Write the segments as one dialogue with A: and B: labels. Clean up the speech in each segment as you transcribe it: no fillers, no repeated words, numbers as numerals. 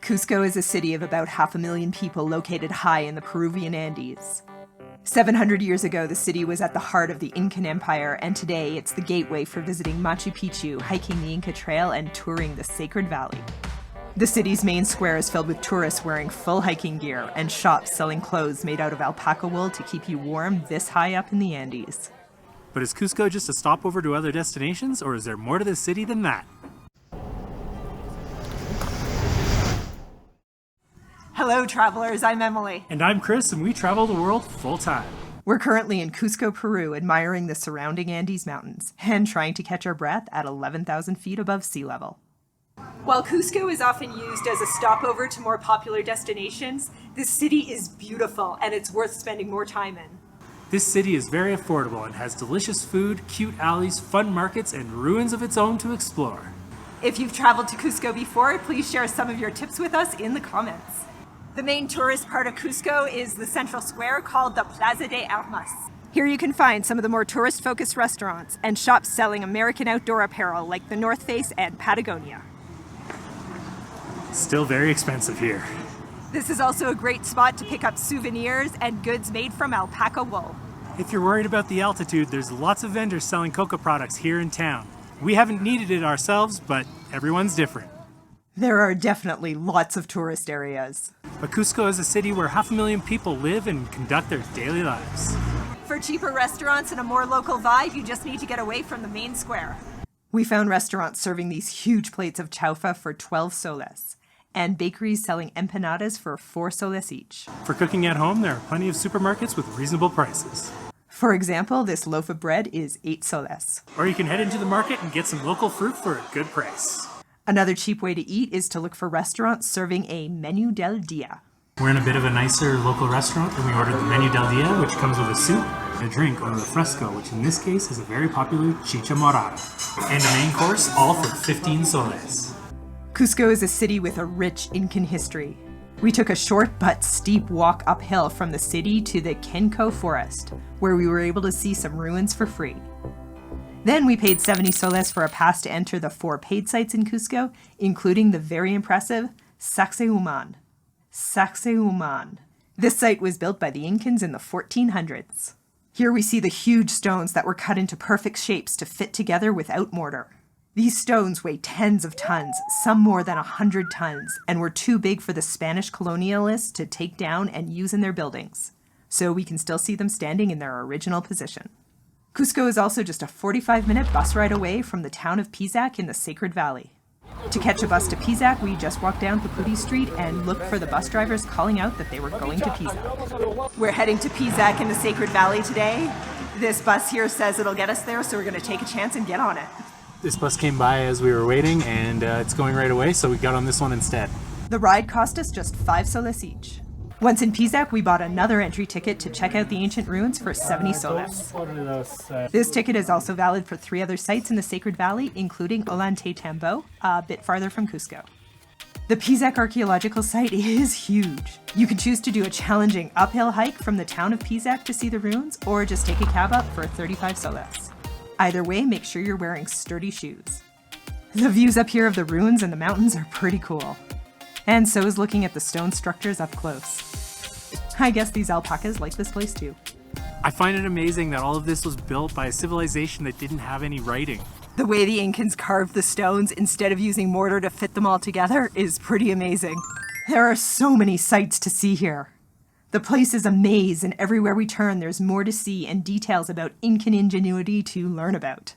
A: Cusco is a city of about 500,000 people located high in the Peruvian Andes. 700 years ago, the city was at the heart of the Incan Empire, and today it's the gateway for visiting Machu Picchu, hiking the Inca Trail, and touring the Sacred Valley. The city's main square is filled with tourists wearing full hiking gear and shops selling clothes made out of alpaca wool to keep you warm this high up in the Andes.
B: But is Cusco just a stopover to other destinations, or is there more to the city than that?
A: Hello, travelers. I'm Emily.
B: And I'm Chris, and we travel the world full-time.
A: We're currently in Cusco, Peru, admiring the surrounding Andes Mountains and trying to catch our breath at 11,000 feet above sea level. While Cusco is often used as a stopover to more popular destinations, this city is beautiful and it's worth spending more time in.
B: This city is very affordable and has delicious food, cute alleys, fun markets, and ruins of its own to explore.
A: If you've traveled to Cusco before, please share some of your tips with us in the comments. The main tourist part of Cusco is the central square called the Plaza de Armas. Here you can find some of the more tourist-focused restaurants and shops selling American outdoor apparel like the North Face and Patagonia.
B: Still very expensive here.
A: This is also a great spot to pick up souvenirs and goods made from alpaca wool.
B: If you're worried about the altitude, there's lots of vendors selling coca products here in town. We haven't needed it ourselves, but everyone's different.
A: There are definitely lots of tourist areas.
B: But Cusco is a city where 500,000 people live and conduct their daily lives.
A: For cheaper restaurants and a more local vibe, you just need to get away from the main square. We found restaurants serving these huge plates of chaufa for 12 soles, and bakeries selling empanadas for 4 soles each.
B: For cooking at home, there are plenty of supermarkets with reasonable prices.
A: For example, this loaf of bread is 8 soles.
B: Or you can head into the market and get some local fruit for a good price.
A: Another cheap way to eat is to look for restaurants serving a menu del dia.
B: We're in a bit of a nicer local restaurant, and we ordered the menu del dia, which comes with a soup, a drink, or a refresco, which in this case is a very popular chicha morada, and a main course, all for 15 soles.
A: Cusco is a city with a rich Incan history. We took a short but steep walk uphill from the city to the Kenco forest, where we were able to see some ruins for free. Then we paid 70 soles for a pass to enter the 4 paid sites in Cusco, including the very impressive Sacsayhuaman. Sacsayhuaman. This site was built by the Incans in the 1400s. Here we see the huge stones that were cut into perfect shapes to fit together without mortar. These stones weigh tens of tons, some more than 100 tons, and were too big for the Spanish colonialists to take down and use in their buildings. So we can still see them standing in their original position. Cusco is also just a 45-minute bus ride away from the town of Pisac in the Sacred Valley. To catch a bus to Pisac, we just walked down Papudi Street and looked for the bus drivers calling out that they were going to Pisac. We're heading to Pisac in the Sacred Valley today. This bus here says it'll get us there, so we're going to take a chance and get on it.
B: This bus came by as we were waiting, and it's going right away, so we got on this one instead.
A: The ride cost us just 5 soles each. Once in Pisac, we bought another entry ticket to check out the ancient ruins for 70 soles. This ticket is also valid for 3 other sites in the Sacred Valley, including Ollantaytambo, a bit farther from Cusco. The Pisac archaeological site is huge. You can choose to do a challenging uphill hike from the town of Pisac to see the ruins, or just take a cab up for 35 soles. Either way, make sure you're wearing sturdy shoes. The views up here of the ruins and the mountains are pretty cool. And so is looking at the stone structures up close. I guess these alpacas like this place too.
B: I find it amazing that all of this was built by a civilization that didn't have any writing.
A: The way the Incans carved the stones instead of using mortar to fit them all together is pretty amazing. There are so many sights to see here. The place is a maze, and everywhere we turn there's more to see and details about Incan ingenuity to learn about.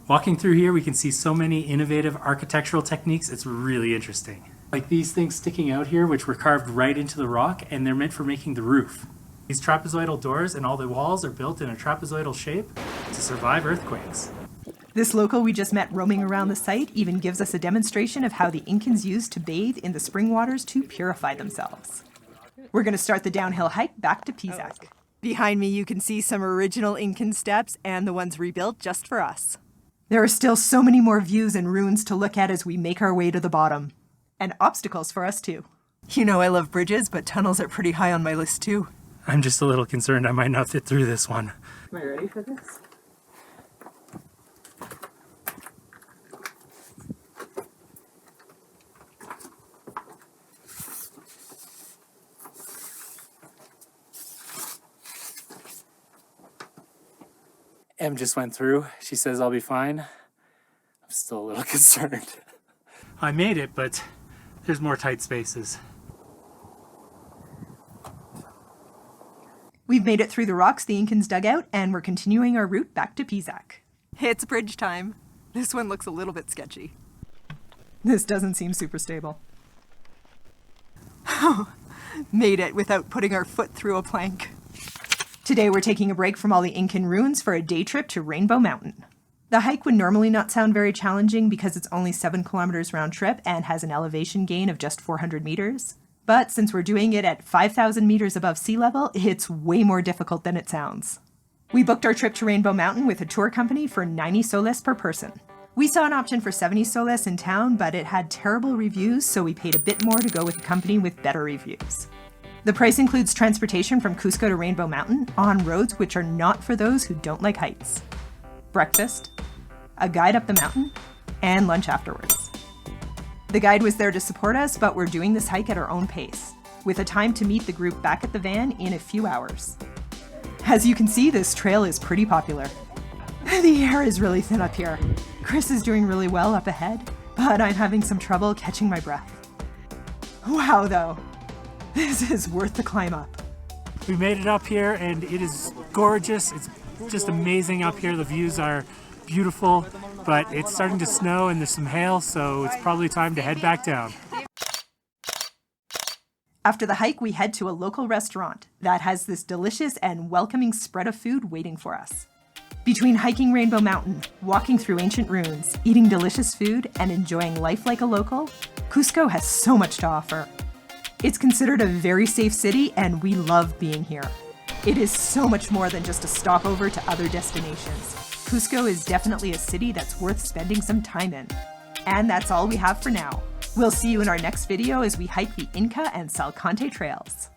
B: Walking through here, we can see so many innovative architectural techniques, it's really interesting. Like these things sticking out here, which were carved right into the rock, and they're meant for making the roof. These trapezoidal doors and all the walls are built in a trapezoidal shape to survive earthquakes.
A: This local we just met roaming around the site even gives us a demonstration of how the Incans used to bathe in the spring waters to purify themselves. We're going to start the downhill hike back to Pisac. Behind me you can see some original Incan steps and the ones rebuilt just for us. There are still so many more views and ruins to look at as we make our way to the bottom. And obstacles for us too. You know I love bridges, but tunnels are pretty high on my list too.
B: I'm just a little concerned I might not fit through this one.
A: Am I ready for this?
B: Em just went through. She says I'll be fine. I'm still a little concerned. I made it, but there's more tight spaces.
A: We've made it through the rocks the Incans dug out, and we're continuing our route back to Pisac. It's bridge time. This one looks a little bit sketchy. This doesn't seem super stable. Made it without putting our foot through a plank. Today we're taking a break from all the Incan ruins for a day trip to Rainbow Mountain. The hike would normally not sound very challenging because it's only 7 kilometers round trip and has an elevation gain of just 400 meters. But since we're doing it at 5,000 meters above sea level, it's way more difficult than it sounds. We booked our trip to Rainbow Mountain with a tour company for 90 soles per person. We saw an option for 70 soles in town, but it had terrible reviews, so we paid a bit more to go with a company with better reviews. The price includes transportation from Cusco to Rainbow Mountain on roads which are not for those who don't like heights. Breakfast, a guide up the mountain, and lunch afterwards. The guide was there to support us, but we're doing this hike at our own pace, with a time to meet the group back at the van in a few hours. As you can see, this trail is pretty popular. The air is really thin up here. Chris is doing really well up ahead, but I'm having some trouble catching my breath. Wow, though. This is worth the climb up.
B: We made it up here and it is gorgeous. It's just amazing up here. The views are beautiful, but it's starting to snow and there's some hail, so it's probably time to head back down.
A: After the hike, we head to a local restaurant that has this delicious and welcoming spread of food waiting for us. Between hiking Rainbow Mountain, walking through ancient ruins, eating delicious food, and enjoying life like a local, Cusco has so much to offer. It's considered a very safe city, and we love being here. It is so much more than just a stopover to other destinations. Cusco is definitely a city that's worth spending some time in. And that's all we have for now. We'll see you in our next video as we hike the Inca and Salcante trails.